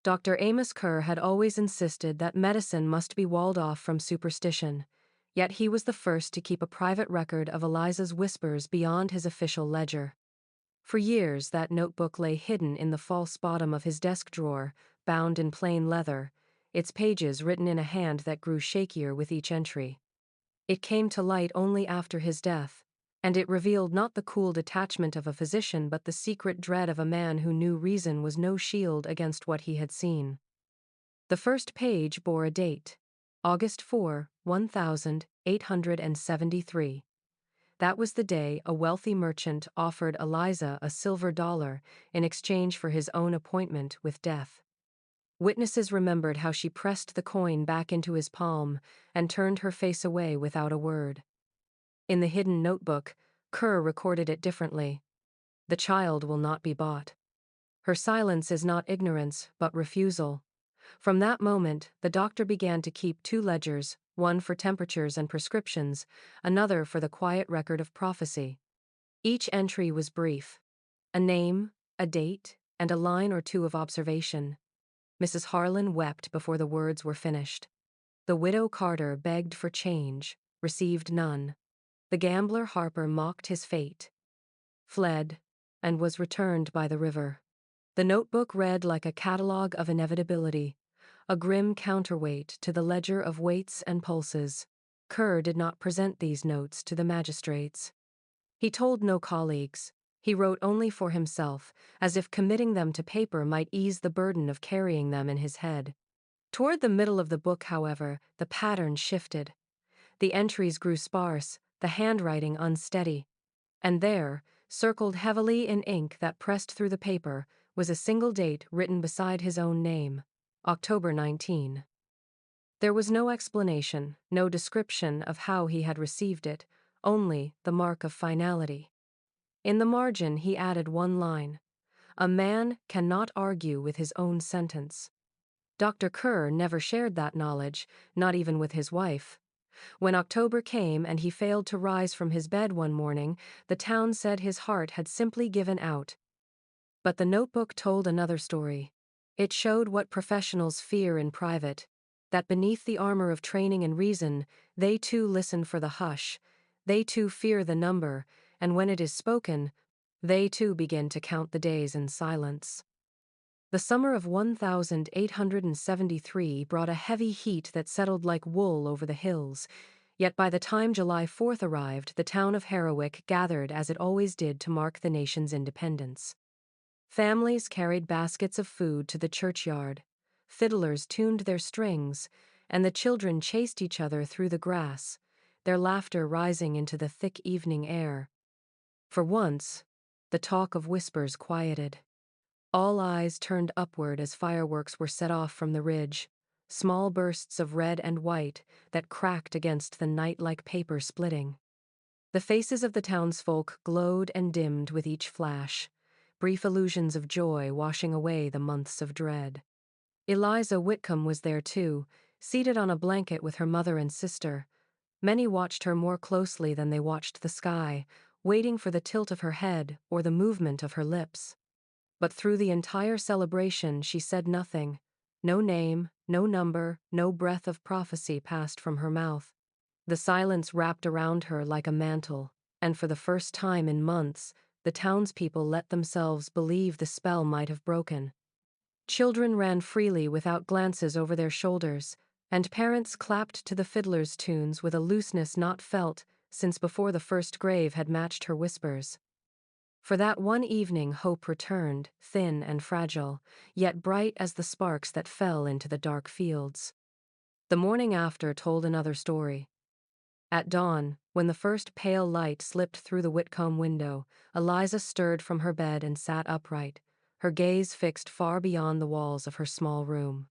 Dr. Amos Kerr had always insisted that medicine must be walled off from superstition, yet he was the first to keep a private record of Eliza's whispers beyond his official ledger. For years, that notebook lay hidden in the false bottom of his desk drawer, bound in plain leather, its pages written in a hand that grew shakier with each entry. It came to light only after his death, and it revealed not the cool detachment of a physician but the secret dread of a man who knew reason was no shield against what he had seen. The first page bore a date, August 4, 1873. That was the day a wealthy merchant offered Eliza a silver dollar in exchange for his own appointment with death. Witnesses remembered how she pressed the coin back into his palm and turned her face away without a word. In the hidden notebook, Kerr recorded it differently. "The child will not be bought. Her silence is not ignorance, but refusal." From that moment, the doctor began to keep two ledgers, one for temperatures and prescriptions, another for the quiet record of prophecy. Each entry was brief. A name, a date, and a line or two of observation. Mrs. Harlan wept before the words were finished. The widow Carter begged for change, received none. The gambler Harper mocked his fate, fled, and was returned by the river. The notebook read like a catalogue of inevitability, a grim counterweight to the ledger of weights and pulses. Kerr did not present these notes to the magistrates. He told no colleagues. He wrote only for himself, as if committing them to paper might ease the burden of carrying them in his head. Toward the middle of the book, however, the pattern shifted. The entries grew sparse, the handwriting unsteady. And there, circled heavily in ink that pressed through the paper, was a single date written beside his own name, October 19. There was no explanation, no description of how he had received it, only the mark of finality. In the margin he added one line: "A man cannot argue with his own sentence." Dr. Kerr never shared that knowledge, not even with his wife. When October came and he failed to rise from his bed one morning, the town said his heart had simply given out. But the notebook told another story. It showed what professionals fear in private, that beneath the armor of training and reason, they too listen for the hush, they too fear the number, and when it is spoken, they too begin to count the days in silence. The summer of 1873 brought a heavy heat that settled like wool over the hills, yet by the time July 4th arrived, the town of Harrowick gathered as it always did to mark the nation's independence. Families carried baskets of food to the churchyard, fiddlers tuned their strings, and the children chased each other through the grass, their laughter rising into the thick evening air. For once, the talk of whispers quieted. All eyes turned upward as fireworks were set off from the ridge, small bursts of red and white that cracked against the night like paper splitting. The faces of the townsfolk glowed and dimmed with each flash, brief illusions of joy washing away the months of dread. Eliza Whitcomb was there too, seated on a blanket with her mother and sister. Many watched her more closely than they watched the sky, waiting for the tilt of her head or the movement of her lips. But through the entire celebration she said nothing. No name, no number, no breath of prophecy passed from her mouth. The silence wrapped around her like a mantle, and for the first time in months, the townspeople let themselves believe the spell might have broken. Children ran freely without glances over their shoulders, and parents clapped to the fiddler's tunes with a looseness not felt since before the first grave had matched her whispers. For that one evening hope returned, thin and fragile, yet bright as the sparks that fell into the dark fields. The morning after told another story. At dawn, when the first pale light slipped through the Whitcomb window, Eliza stirred from her bed and sat upright, her gaze fixed far beyond the walls of her small room.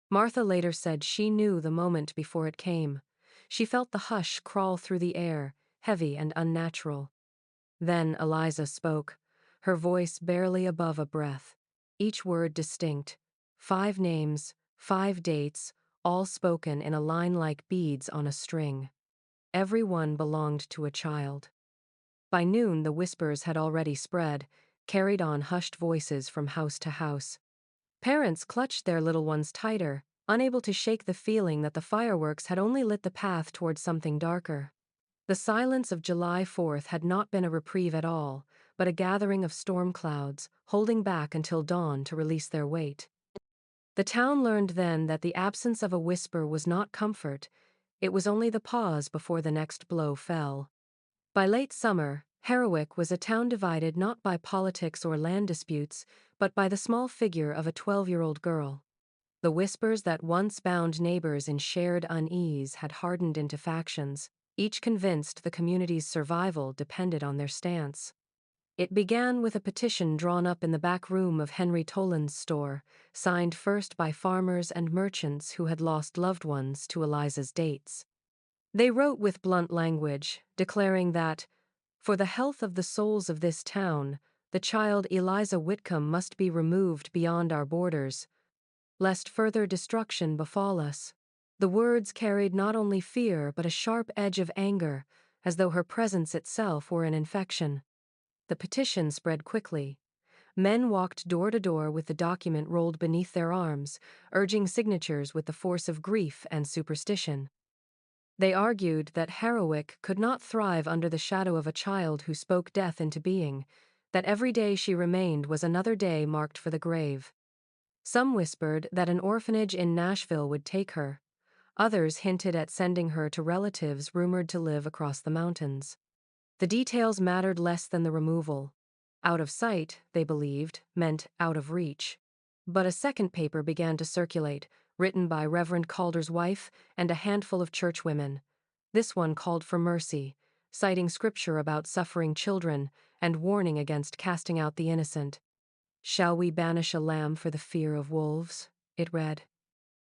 Martha later said she knew the moment before it came. She felt the hush crawl through the air, heavy and unnatural. Then Eliza spoke, her voice barely above a breath, each word distinct. 5 names, 5 dates, all spoken in a line like beads on a string. Every one belonged to a child. By noon the whispers had already spread, carried on hushed voices from house to house. Parents clutched their little ones tighter, unable to shake the feeling that the fireworks had only lit the path toward something darker. The silence of July 4th had not been a reprieve at all, but a gathering of storm clouds, holding back until dawn to release their weight. The town learned then that the absence of a whisper was not comfort, it was only the pause before the next blow fell. By late summer, Harrowick was a town divided not by politics or land disputes, but by the small figure of a 12-year-old girl. The whispers that once bound neighbors in shared unease had hardened into factions, each convinced the community's survival depended on their stance. It began with a petition drawn up in the back room of Henry Toland's store, signed first by farmers and merchants who had lost loved ones to Eliza's dates. They wrote with blunt language, declaring that, for the health of the souls of this town, the child Eliza Whitcomb must be removed beyond our borders, lest further destruction befall us. The words carried not only fear but a sharp edge of anger, as though her presence itself were an infection. The petition spread quickly. Men walked door to door with the document rolled beneath their arms, urging signatures with the force of grief and superstition. They argued that Harrowick could not thrive under the shadow of a child who spoke death into being, that every day she remained was another day marked for the grave. Some whispered that an orphanage in Nashville would take her. Others hinted at sending her to relatives rumored to live across the mountains. The details mattered less than the removal. Out of sight, they believed, meant out of reach. But a second paper began to circulate, written by Reverend Calder's wife and a handful of churchwomen. This one called for mercy, citing scripture about suffering children and warning against casting out the innocent. "Shall we banish a lamb for the fear of wolves?" it read.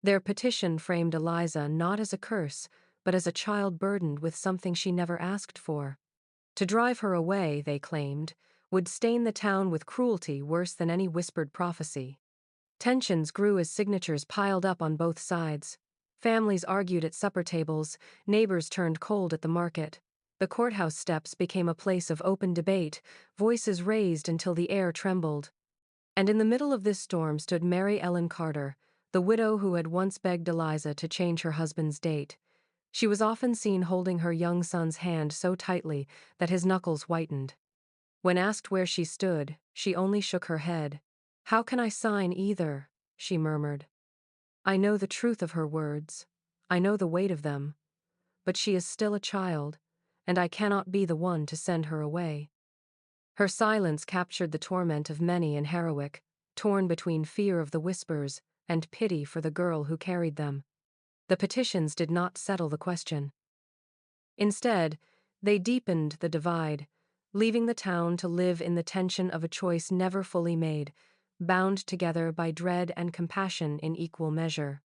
Their petition framed Eliza not as a curse, but as a child burdened with something she never asked for. To drive her away, they claimed, would stain the town with cruelty worse than any whispered prophecy. Tensions grew as signatures piled up on both sides. Families argued at supper tables, neighbors turned cold at the market. The courthouse steps became a place of open debate, voices raised until the air trembled. And in the middle of this storm stood Mary Ellen Carter, the widow who had once begged Eliza to change her husband's date. She was often seen holding her young son's hand so tightly that his knuckles whitened. When asked where she stood, she only shook her head. "How can I sign either?" she murmured. I know the truth of her words. I know the weight of them. But she is still a child, and I cannot be the one to send her away. Her silence captured the torment of many in Harrowick, torn between fear of the whispers and pity for the girl who carried them. The petitions did not settle the question. Instead, they deepened the divide, leaving the town to live in the tension of a choice never fully made, bound together by dread and compassion in equal measure.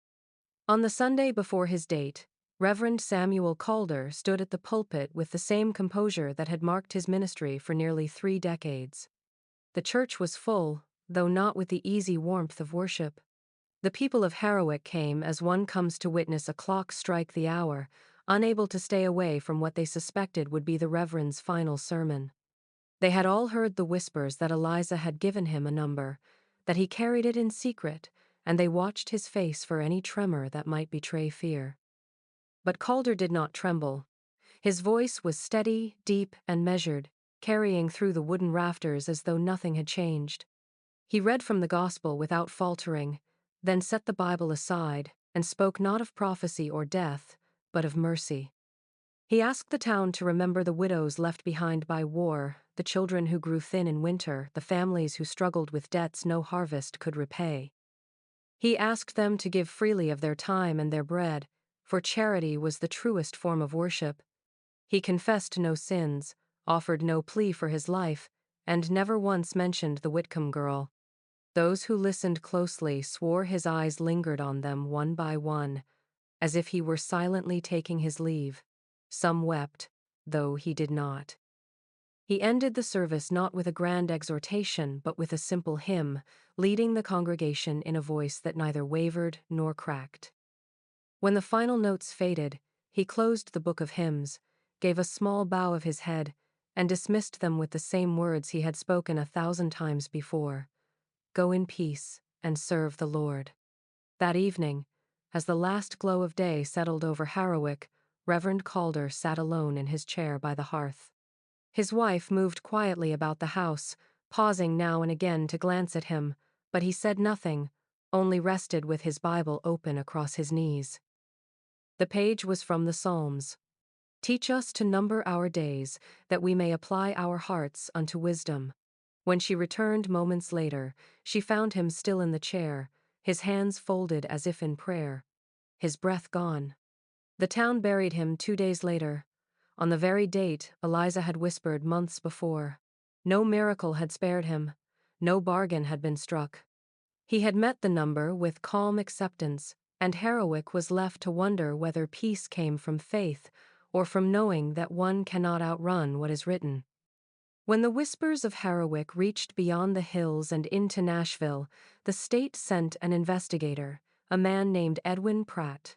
On the Sunday before his date, Reverend Samuel Calder stood at the pulpit with the same composure that had marked his ministry for nearly 3 decades. The church was full, though not with the easy warmth of worship. The people of Harrowick came as one comes to witness a clock strike the hour, unable to stay away from what they suspected would be the Reverend's final sermon. They had all heard the whispers that Eliza had given him a number, that he carried it in secret, and they watched his face for any tremor that might betray fear. But Calder did not tremble. His voice was steady, deep, and measured, carrying through the wooden rafters as though nothing had changed. He read from the Gospel without faltering, then set the Bible aside and spoke not of prophecy or death, but of mercy. He asked the town to remember the widows left behind by war, the children who grew thin in winter, the families who struggled with debts no harvest could repay. He asked them to give freely of their time and their bread, for charity was the truest form of worship. He confessed no sins, offered no plea for his life, and never once mentioned the Whitcomb girl. Those who listened closely swore his eyes lingered on them one by one, as if he were silently taking his leave. Some wept, though he did not. He ended the service not with a grand exhortation, but with a simple hymn, leading the congregation in a voice that neither wavered nor cracked. When the final notes faded, he closed the book of hymns, gave a small bow of his head, and dismissed them with the same words he had spoken 1,000 times before. Go in peace and serve the Lord. That evening, as the last glow of day settled over Harrowick, Reverend Calder sat alone in his chair by the hearth. His wife moved quietly about the house, pausing now and again to glance at him, but he said nothing, only rested with his Bible open across his knees. The page was from the Psalms. Teach us to number our days, that we may apply our hearts unto wisdom. When she returned moments later, she found him still in the chair, his hands folded as if in prayer, his breath gone. The town buried him 2 days later, on the very date Eliza had whispered months before. No miracle had spared him, no bargain had been struck. He had met the number with calm acceptance, and Harrowick was left to wonder whether peace came from faith or from knowing that one cannot outrun what is written. When the whispers of Harrowick reached beyond the hills and into Nashville, the state sent an investigator, a man named Edwin Pratt.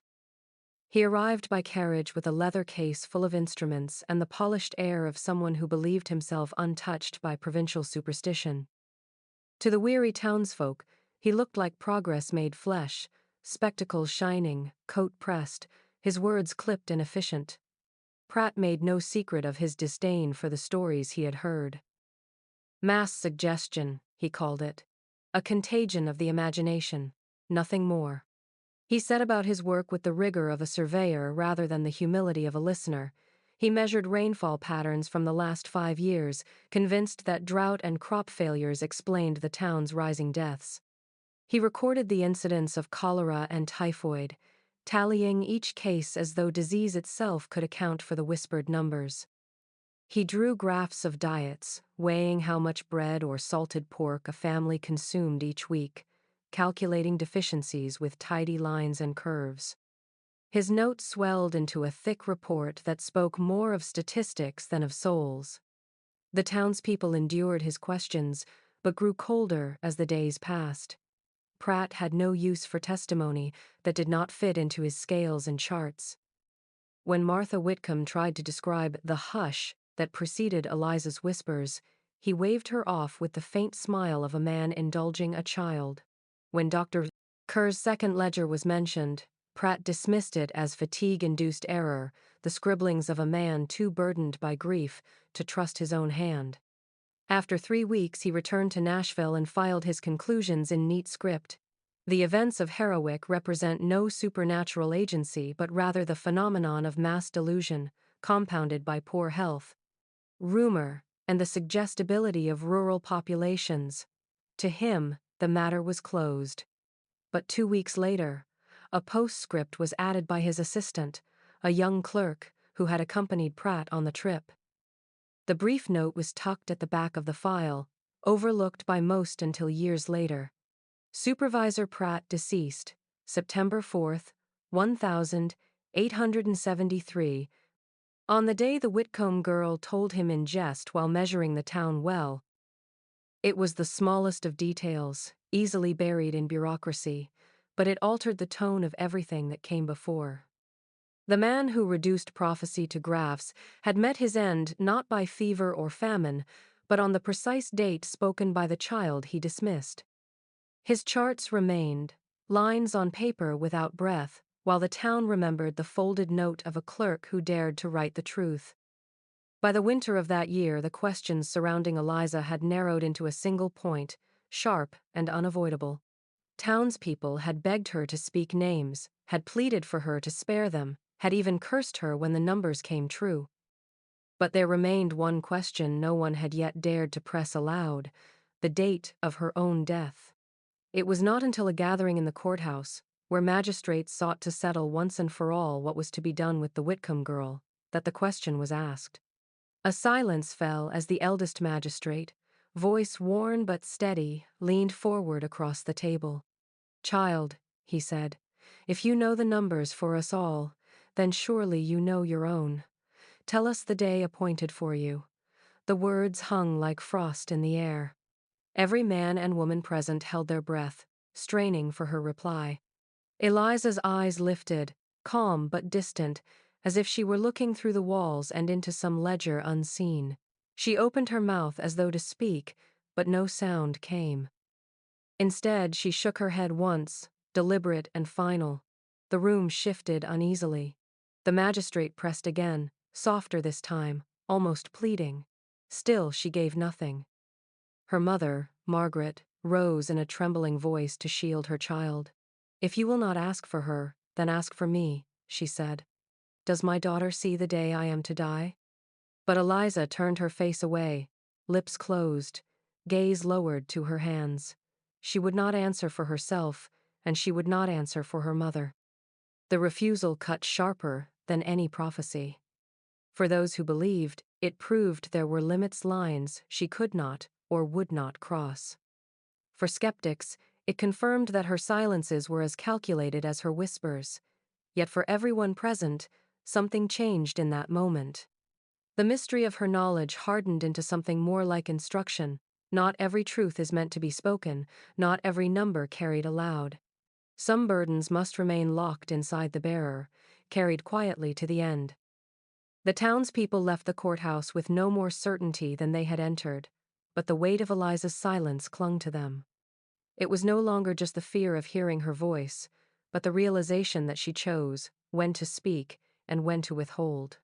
He arrived by carriage with a leather case full of instruments and the polished air of someone who believed himself untouched by provincial superstition. To the weary townsfolk, he looked like progress made flesh, spectacles shining, coat pressed, his words clipped and efficient. Pratt made no secret of his disdain for the stories he had heard. Mass suggestion, he called it. A contagion of the imagination, nothing more. He set about his work with the rigor of a surveyor rather than the humility of a listener. He measured rainfall patterns from the last 5 years, convinced that drought and crop failures explained the town's rising deaths. He recorded the incidence of cholera and typhoid, tallying each case as though disease itself could account for the whispered numbers. He drew graphs of diets, weighing how much bread or salted pork a family consumed each week, calculating deficiencies with tidy lines and curves. His notes swelled into a thick report that spoke more of statistics than of souls. The townspeople endured his questions, but grew colder as the days passed. Pratt had no use for testimony that did not fit into his scales and charts. When Martha Whitcomb tried to describe the hush that preceded Eliza's whispers, he waved her off with the faint smile of a man indulging a child. When Dr. Kerr's second ledger was mentioned, Pratt dismissed it as fatigue-induced error, the scribblings of a man too burdened by grief to trust his own hand. After 3 weeks, he returned to Nashville and filed his conclusions in neat script. The events of Heroic represent no supernatural agency but rather the phenomenon of mass delusion, compounded by poor health, rumor, and the suggestibility of rural populations. To him, the matter was closed. But 2 weeks later, a postscript was added by his assistant, a young clerk who had accompanied Pratt on the trip. The brief note was tucked at the back of the file, overlooked by most until years later. Supervisor Pratt deceased, September 4th, 1873, on the day the Whitcomb girl told him in jest while measuring the town well. It was the smallest of details, easily buried in bureaucracy, but it altered the tone of everything that came before. The man who reduced prophecy to graphs had met his end not by fever or famine, but on the precise date spoken by the child he dismissed. His charts remained, lines on paper without breath, while the town remembered the folded note of a clerk who dared to write the truth. By the winter of that year, the questions surrounding Eliza had narrowed into a single point, sharp and unavoidable. Townspeople had begged her to speak names, had pleaded for her to spare them, had even cursed her when the numbers came true. But there remained one question no one had yet dared to press aloud: the date of her own death. It was not until a gathering in the courthouse, where magistrates sought to settle once and for all what was to be done with the Whitcomb girl, that the question was asked. A silence fell as the eldest magistrate, voice worn but steady, leaned forward across the table. "Child," he said, "if you know the numbers for us all, then surely you know your own. Tell us the day appointed for you." The words hung like frost in the air. Every man and woman present held their breath, straining for her reply. Eliza's eyes lifted, calm but distant, as if she were looking through the walls and into some ledger unseen. She opened her mouth as though to speak, but no sound came. Instead, she shook her head once, deliberate and final. The room shifted uneasily. The magistrate pressed again, softer this time, almost pleading. Still she gave nothing. Her mother, Margaret, rose in a trembling voice to shield her child. "If you will not ask for her, then ask for me," she said. "Does my daughter see the day I am to die?" But Eliza turned her face away, lips closed, gaze lowered to her hands. She would not answer for herself, and she would not answer for her mother. The refusal cut sharper than any prophecy. For those who believed, it proved there were limits, lines she could not or would not cross. For skeptics, it confirmed that her silences were as calculated as her whispers. Yet for everyone present, something changed in that moment. The mystery of her knowledge hardened into something more like instruction. Not every truth is meant to be spoken, not every number carried aloud. Some burdens must remain locked inside the bearer, carried quietly to the end. The townspeople left the courthouse with no more certainty than they had entered, but the weight of Eliza's silence clung to them. It was no longer just the fear of hearing her voice, but the realization that she chose when to speak and when to withhold.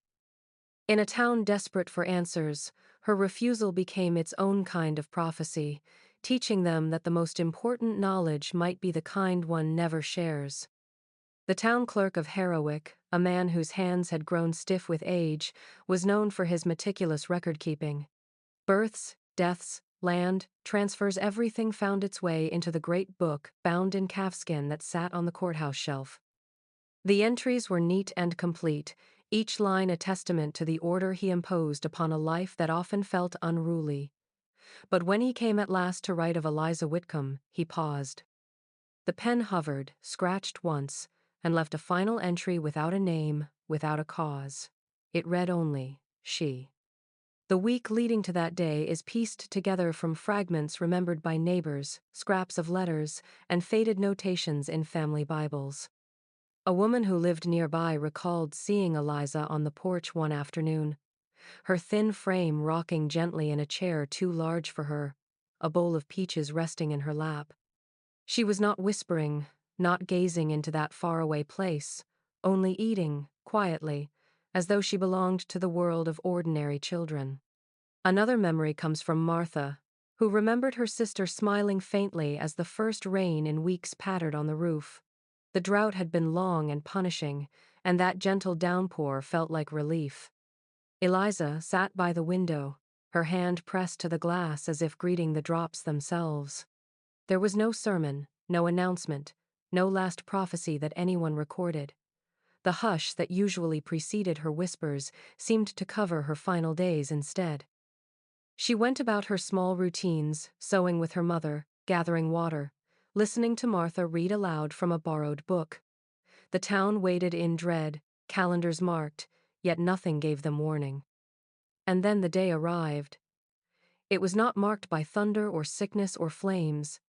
In a town desperate for answers, her refusal became its own kind of prophecy, teaching them that the most important knowledge might be the kind one never shares. The town clerk of Heroic, a man whose hands had grown stiff with age, was known for his meticulous record-keeping. Births, deaths, land, transfers, everything found its way into the great book bound in calfskin that sat on the courthouse shelf. The entries were neat and complete, each line a testament to the order he imposed upon a life that often felt unruly. But when he came at last to write of Eliza Whitcomb, he paused. The pen hovered, scratched once, and left a final entry without a name, without a cause. It read only, "She." The week leading to that day is pieced together from fragments remembered by neighbors, scraps of letters, and faded notations in family Bibles. A woman who lived nearby recalled seeing Eliza on the porch one afternoon, her thin frame rocking gently in a chair too large for her, a bowl of peaches resting in her lap. She was not whispering, not gazing into that faraway place, only eating, quietly, as though she belonged to the world of ordinary children. Another memory comes from Martha, who remembered her sister smiling faintly as the first rain in weeks pattered on the roof. The drought had been long and punishing, and that gentle downpour felt like relief. Eliza sat by the window, her hand pressed to the glass as if greeting the drops themselves. There was no sermon, no announcement, no last prophecy that anyone recorded. The hush that usually preceded her whispers seemed to cover her final days instead. She went about her small routines, sewing with her mother, gathering water, listening to Martha read aloud from a borrowed book. The town waited in dread, calendars marked, yet nothing gave them warning. And then the day arrived. It was not marked by thunder or sickness or flames.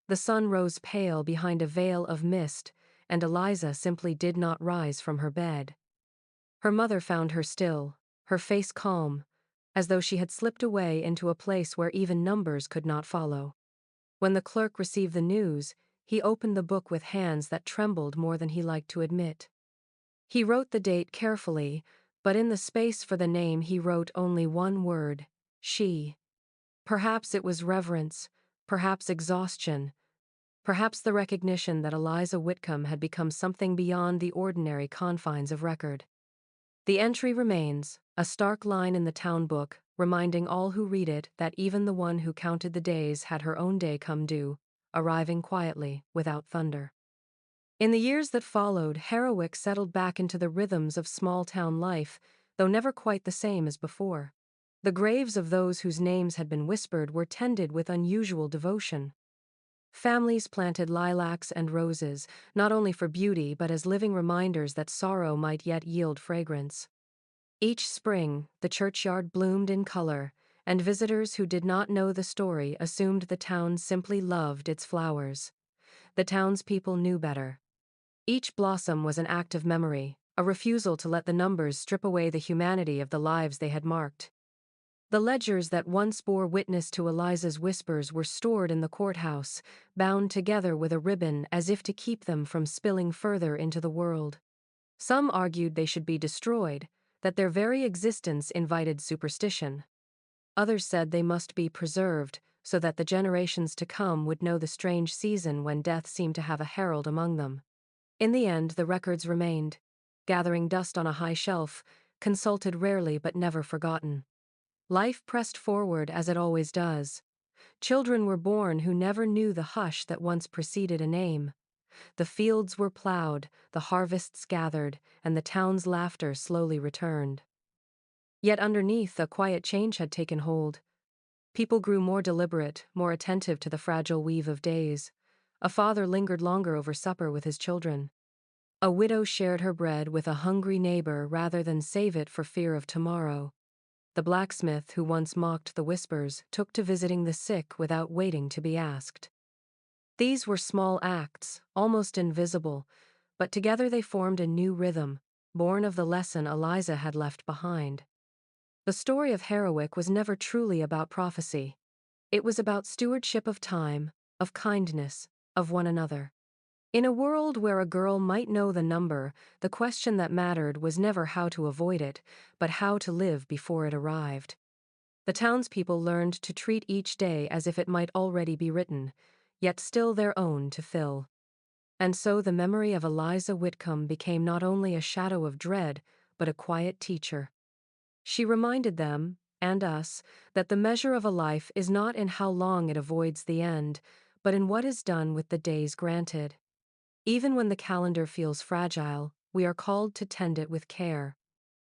The sun rose pale behind a veil of mist, and Eliza simply did not rise from her bed. Her mother found her still, her face calm, as though she had slipped away into a place where even numbers could not follow. When the clerk received the news, he opened the book with hands that trembled more than he liked to admit. He wrote the date carefully, but in the space for the name he wrote only one word: she. Perhaps it was reverence, perhaps exhaustion, perhaps the recognition that Eliza Whitcomb had become something beyond the ordinary confines of record. The entry remains, a stark line in the town book, reminding all who read it that even the one who counted the days had her own day come due, arriving quietly, without thunder. In the years that followed, Harrowick settled back into the rhythms of small-town life, though never quite the same as before. The graves of those whose names had been whispered were tended with unusual devotion. Families planted lilacs and roses, not only for beauty but as living reminders that sorrow might yet yield fragrance. Each spring, the churchyard bloomed in color, and visitors who did not know the story assumed the town simply loved its flowers. The townspeople knew better. Each blossom was an act of memory, a refusal to let the numbers strip away the humanity of the lives they had marked. The ledgers that once bore witness to Eliza's whispers were stored in the courthouse, bound together with a ribbon as if to keep them from spilling further into the world. Some argued they should be destroyed, that their very existence invited superstition. Others said they must be preserved, so that the generations to come would know the strange season when death seemed to have a herald among them. In the end, the records remained, gathering dust on a high shelf, consulted rarely but never forgotten. Life pressed forward as it always does. Children were born who never knew the hush that once preceded a name. The fields were plowed, the harvests gathered, and the town's laughter slowly returned. Yet underneath, a quiet change had taken hold. People grew more deliberate, more attentive to the fragile weave of days. A father lingered longer over supper with his children. A widow shared her bread with a hungry neighbor rather than save it for fear of tomorrow. The blacksmith who once mocked the whispers took to visiting the sick without waiting to be asked. These were small acts, almost invisible, but together they formed a new rhythm, born of the lesson Eliza had left behind. The story of Harrowick was never truly about prophecy. It was about stewardship of time, of kindness, of one another. In a world where a girl might know the number, the question that mattered was never how to avoid it, but how to live before it arrived. The townspeople learned to treat each day as if it might already be written, yet still their own to fill. And so the memory of Eliza Whitcomb became not only a shadow of dread, but a quiet teacher. She reminded them, and us, that the measure of a life is not in how long it avoids the end, but in what is done with the days granted. Even when the calendar feels fragile, we are called to tend it with care.